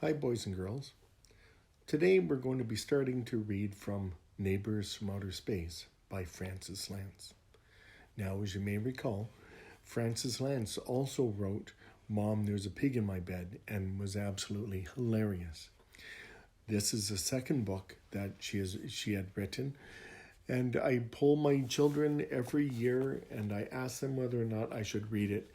Hi, boys and girls. Today we're going to be starting to read from Neighbours from Outer Space by Francess Lantz. Now, as you may recall, Francess Lantz also wrote Mom, There's a Pig in My Bed and was absolutely hilarious. This is the second book that she had written, and I poll my children every year and I ask them whether or not I should read it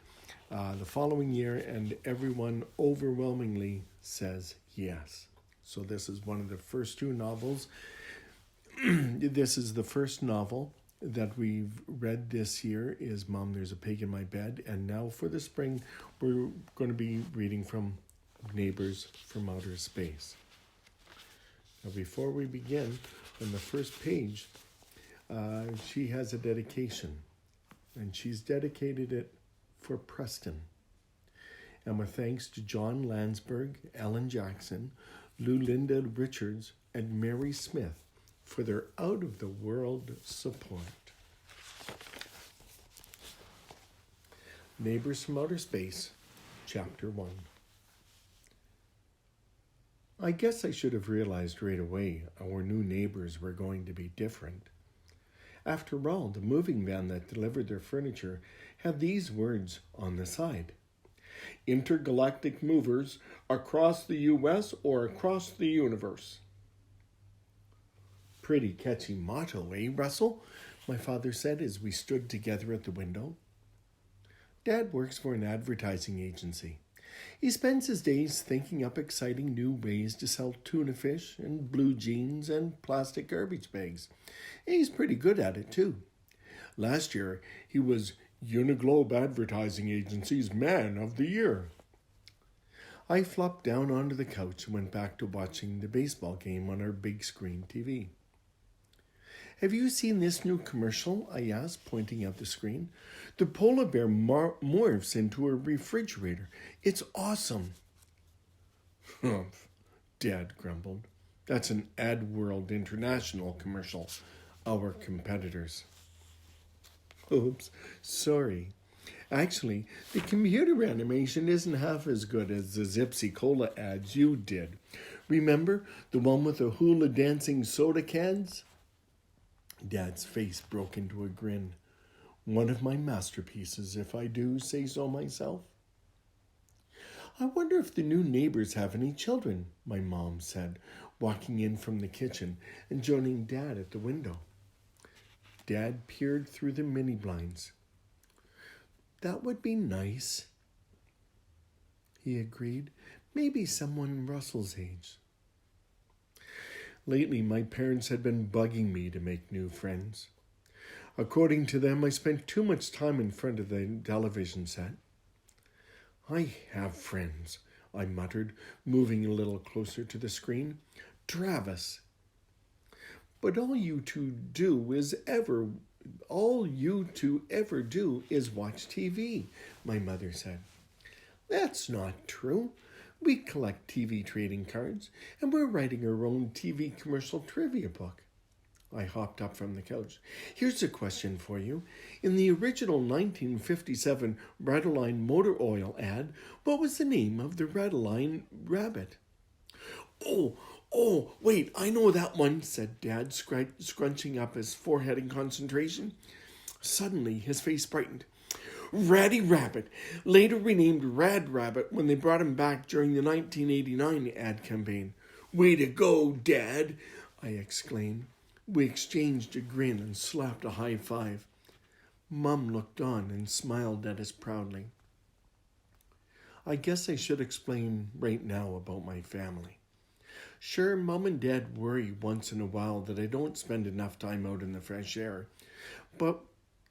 the following year, and everyone overwhelmingly says yes. So this is one of the first two novels. This is the first novel that we've read this year is Mom, There's a Pig in My Bed. And now for the spring, we're going to be reading from Neighbours from Outer Space. Now before we begin, on the first page, she has a dedication. And she's dedicated it for Preston. And with thanks to John Landsberg, Ellen Jackson, Lulinda Richards, and Mary Smith for their out-of-the-world support. Neighbours from Outer Space, Chapter 1. I guess I should have realized right away our new neighbours were going to be different. After all, the moving van that delivered their furniture had these words on the side. Intergalactic movers across the U.S. or across the universe. Pretty catchy motto, eh, Russell? My father said as we stood together at the window. Dad works for an advertising agency. He spends his days thinking up exciting new ways to sell tuna fish and blue jeans and plastic garbage bags. He's pretty good at it, too. Last year, he was Uniglobe Advertising Agency's Man of the Year. I flopped down onto the couch and went back to watching the baseball game on our big screen TV. Have you seen this new commercial? I asked, pointing at the screen. The polar bear morphs into a refrigerator. It's awesome. Humph, Dad grumbled. That's an AdWorld International commercial. Our competitors. Oops, sorry. Actually, the computer animation isn't half as good as the Zipsy Cola ads you did. Remember the one with the hula dancing soda cans? Dad's face broke into a grin. One of my masterpieces, if I do say so myself. I wonder if the new neighbors have any children, my mom said, walking in from the kitchen and joining Dad at the window. Dad peered through the mini blinds. That would be nice, he agreed. Maybe someone Russell's age. Lately, my parents had been bugging me to make new friends. According to them, I spent too much time in front of the television set. I have friends, I muttered, moving a little closer to the screen. Travis. But all you two ever do is watch TV, my mother said. That's not true. We collect TV trading cards, and we're writing our own TV commercial trivia book. I hopped up from the couch. Here's a question for you. In the original 1957 Radaline motor oil ad, what was the name of the Radaline rabbit? Oh, wait, I know that one, said Dad, scrunching up his forehead in concentration. Suddenly, his face brightened. Ratty Rabbit, later renamed Rad Rabbit when they brought him back during the 1989 ad campaign. Way to go, Dad, I exclaimed. We exchanged a grin and slapped a high five. Mum looked on and smiled at us proudly. I guess I should explain right now about my family. Sure, Mum and Dad worry once in a while that I don't spend enough time out in the fresh air. But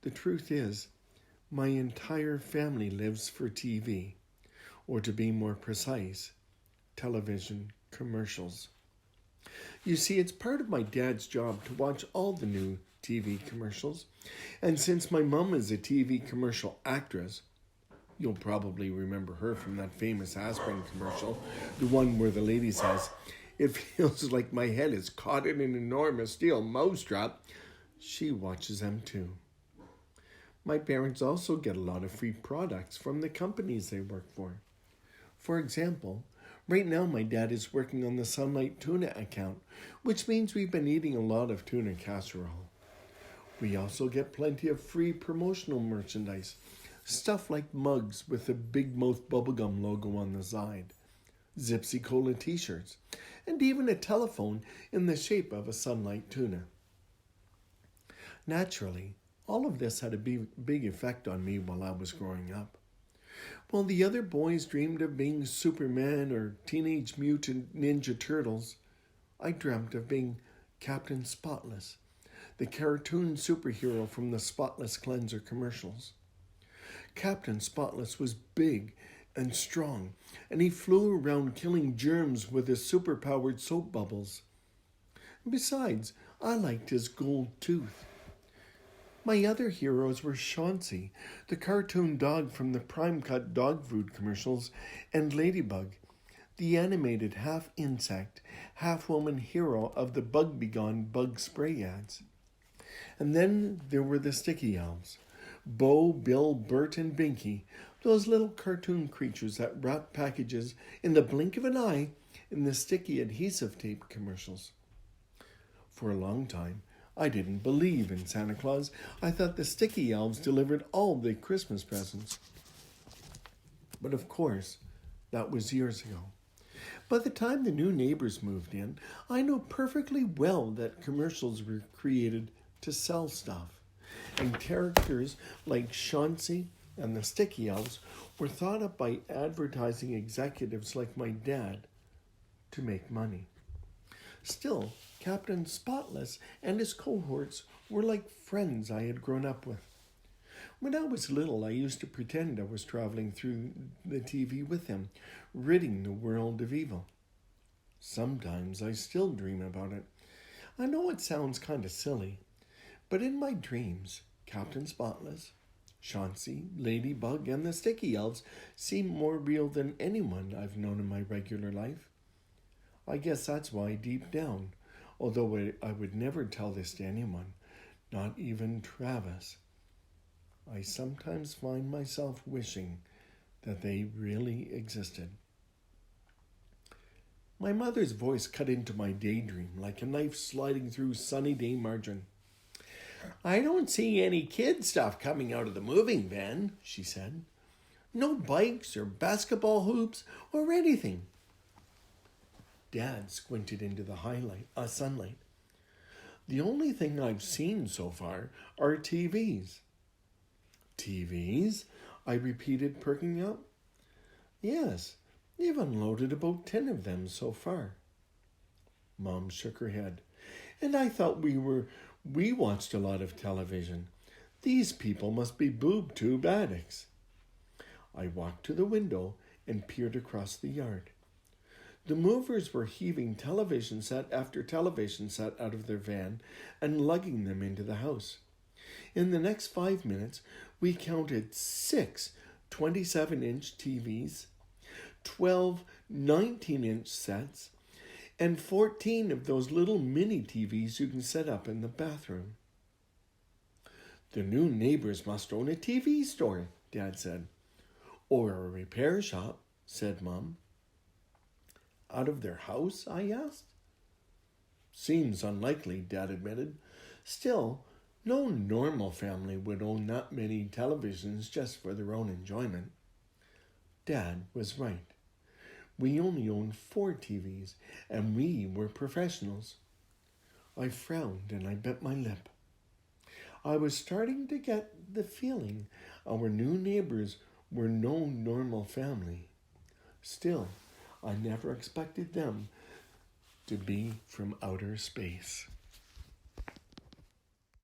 the truth is, my entire family lives for TV, or to be more precise, television commercials. You see, it's part of my dad's job to watch all the new TV commercials. And since my mom is a TV commercial actress, you'll probably remember her from that famous aspirin commercial, the one where the lady says, "It feels like my head is caught in an enormous steel mousetrap." She watches them too. My parents also get a lot of free products from the companies they work for. For example, Right now, my dad is working on the Sunlight Tuna account, which means we've been eating a lot of tuna casserole. We also get plenty of free promotional merchandise, stuff like mugs with the Big Mouth Bubblegum logo on the side, Zipsy Cola t-shirts, and even a telephone in the shape of a Sunlight Tuna. Naturally, all of this had a big effect on me while I was growing up. While the other boys dreamed of being Superman or Teenage Mutant Ninja Turtles, I dreamt of being Captain Spotless, the cartoon superhero from the Spotless Cleanser commercials. Captain Spotless was big and strong, and he flew around killing germs with his superpowered soap bubbles. Besides, I liked his gold tooth. My other heroes were Chauncey, the cartoon dog from the Prime Cut dog food commercials, and Ladybug, the animated half-insect, half-woman hero of the Bug Be Gone bug spray ads. And then there were the Sticky Elves, Bo, Bill, Bert, and Binky, those little cartoon creatures that wrap packages in the blink of an eye in the sticky adhesive tape commercials. For a long time, I didn't believe in Santa Claus. I thought the Sticky Elves delivered all the Christmas presents. But of course, that was years ago. By the time the new neighbors moved in, I knew perfectly well that commercials were created to sell stuff. And characters like Chauncey and the Sticky Elves were thought up by advertising executives like my dad to make money. Still, Captain Spotless and his cohorts were like friends I had grown up with. When I was little, I used to pretend I was traveling through the TV with him, ridding the world of evil. Sometimes I still dream about it. I know it sounds kind of silly, but in my dreams, Captain Spotless, Chauncey, Ladybug, and the Sticky Elves seem more real than anyone I've known in my regular life. I guess that's why deep down, although I would never tell this to anyone, not even Travis, I sometimes find myself wishing that they really existed. My mother's voice cut into my daydream like a knife sliding through sunny day margin. "I don't see any kid stuff coming out of the moving van," she said. "No bikes or basketball hoops or anything." Dad squinted into the sunlight. "The only thing I've seen so far are TVs. "TVs?" I repeated, perking up. "Yes, they've unloaded about 10 of them so far." Mom shook her head. "And I thought we watched a lot of television. These people must be boob tube addicts." I walked to the window and peered across the yard. The movers were heaving television set after television set out of their van and lugging them into the house. In the next 5 minutes, we counted 6 27-inch TVs, 12 19-inch sets, and 14 of those little mini TVs you can set up in the bathroom. "The new neighbors must own a TV store," Dad said. "Or a repair shop," said Mom. "Out of their house?" I asked. "Seems unlikely," Dad admitted. "Still, no normal family would own that many televisions just for their own enjoyment." Dad was right. We only owned 4 TVs, and we were professionals. I frowned and I bit my lip. I was starting to get the feeling our new neighbors were no normal family. Still, I never expected them to be from outer space.